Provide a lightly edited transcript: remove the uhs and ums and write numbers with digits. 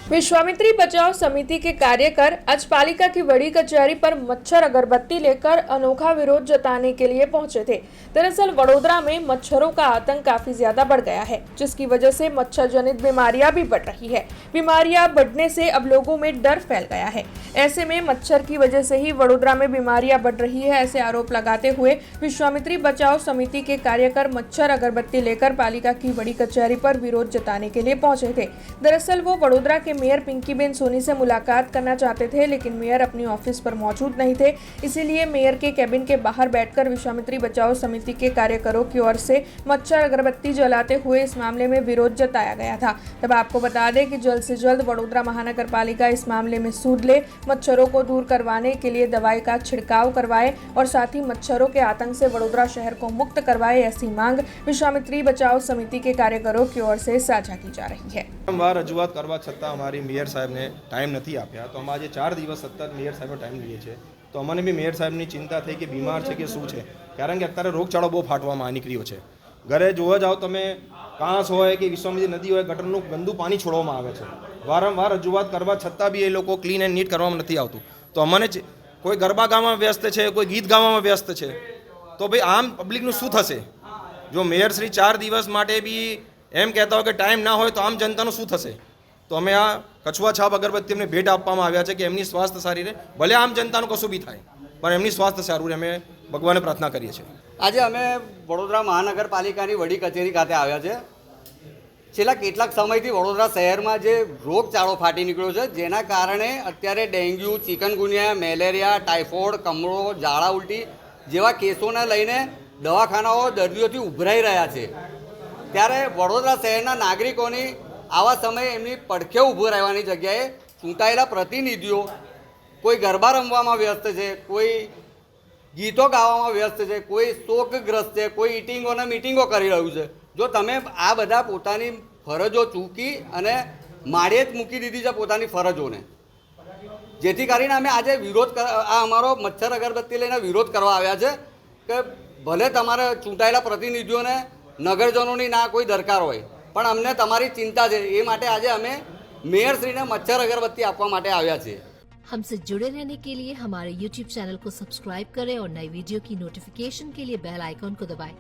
विश्वामित्री बचाव समिति के कार्यकर आज पालिका की बड़ी कचहरी पर मच्छर अगरबत्ती लेकर अनोखा विरोध जताने के लिए पहुंचे थे। दरअसल वडोदरा में मच्छरों का आतंक काफी ज्यादा बढ़ गया है, जिसकी वजह से मच्छर जनित बीमारियां भी बढ़ रही है। बीमारियां बढ़ने से अब लोगों में डर फैल गया है। ऐसे में मच्छर की वजह से ही वडोदरा में बीमारियां बढ़ रही है, ऐसे आरोप लगाते हुए विश्वामित्री बचाव समिति के कार्यकर मच्छर अगरबत्ती लेकर पालिका की बड़ी कचहरी पर विरोध जताने के लिए पहुंचे थे। दरअसल वो वडोदरा के मेयर पिंकीबेन सोनी से मुलाकात करना चाहते थे, लेकिन मेयर अपनी ऑफिस पर मौजूद नहीं थे। इसीलिए मेयर के कैबिन के बाहर बैठकर विश्वामित्री बचाओ समिति के कार्यकरों की ओर से मच्छर अगरबत्ती जलाते हुए इस मामले में विरोध जताया गया था। तब आपको बता दें कि जल्द से जल्द वडोदरा महानगर पालिका इस मामले में सूद ले, मच्छरों को दूर करवाने के लिए दवाई का छिड़काव करवाए और साथ ही मच्छरों के आतंक से वडोदरा शहर को मुक्त करवाए, ऐसी मांग विश्वामित्री बचाओ समिति के कार्यकरों की ओर से साझा की जा रही है। वारंवार रजूआत करवा छતાં અમારી મેયર સાહેબને ટાઈમ નથી આપ્યા, તો અમે આજે 4 દિવસ સતત મેયર સાહેબનો ટાઈમ લઈએ છીએ। તો અમને બી મેયર સાહેબની ચિંતા થઈ કે બીમાર છે કે શું છે, કારણ કે અત્યારે રોગચાળો બહુ ફાટવામાં નીકળ્યો છે। ઘરે જોવા જાઓ તમે, કાંસ હોય કે વિશ્વામિત્રી નદી હોય, ગટરનું ગંદુ પાણી છોડવામાં આવે છે। વારંવાર રજૂઆત કરવા છતાં બી એ લોકો ક્લીન એન્ડ નીટ કરવામાં નથી આવતું। તો અમને કોઈ ગરબા ગાવામાં વ્યસ્ત છે, કોઈ ગીત ગાવામાં વ્યસ્ત છે, તો ભાઈ આમ પબ્લિકનું શું થશે? જો મેયરશ્રી 4 દિવસ માટે બી એમ કહેતા હોય કે ટાઈમ ના હોય, તો આમ જનતાનું શું થશે? તો અમે આ કછુઆ છાપ અગરબત્તી અમને ભેટ આપવામાં આવ્યા છે કે એમની સ્વાસ્થ્ય સારી રહે, ભલે આમ જનતાનું કશું બી થાય પણ એમની સ્વાસ્થ્ય સારું રહે, અમે ભગવાનને પ્રાર્થના કરીએ છીએ। આજે અમે વડોદરા મહાનગરપાલિકાની વડી કચેરી ખાતે આવ્યા છે। છેલ્લા કેટલાક સમયથી વડોદરા શહેરમાં જે રોગચાળો ફાટી નીકળ્યો છે, જેના કારણે અત્યારે ડેન્ગ્યુ, ચિકનગુનિયા, મેલેરિયા, ટાઇફોઇડ, કમળો, ઝાડા ઉલટી જેવા કેસોને લઈને દવાખાનાઓ દર્દીઓથી ઉભરાઈ રહ્યા છે। ત્યારે વડોદરા શહેરના નાગરિકોની આવા સમયે એમની પડખે ઊભું રહેવાની જગ્યાએ ચૂંટાયેલા પ્રતિનિધિઓ કોઈ ગરબા રમવામાં વ્યસ્ત છે, કોઈ ગીતો ગાવામાં વ્યસ્ત છે, કોઈ શોકગ્રસ્ત છે, કોઈ ઇટિંગો અને મીટિંગો કરી રહ્યું છે। જો તમે આ બધા પોતાની ફરજો ચૂકી અને માળીએ જ મૂકી દીધી છે પોતાની ફરજોને, જેથી કરીને અમે આજે વિરોધ આ અમારો મચ્છર અગરબત્તી લઈને વિરોધ કરવા આવ્યા છે કે ભલે તમારે ચૂંટાયેલા પ્રતિનિધિઓને નગરજનોની ના કોઈ દરકાર હોય, પણ અમને તમારી ચિંતા છે, એ માટે આજે અમે મેયરશ્રીને મચ્છર અગરબત્તી આપવા માટે આવ્યા છીએ। हमसे जुड़े रहने के लिए हमारे YouTube चैनल को सब्सक्राइब करें और नई वीडियो की नोटिफिकेशन के लिए बेल आइकॉन को दबाएं।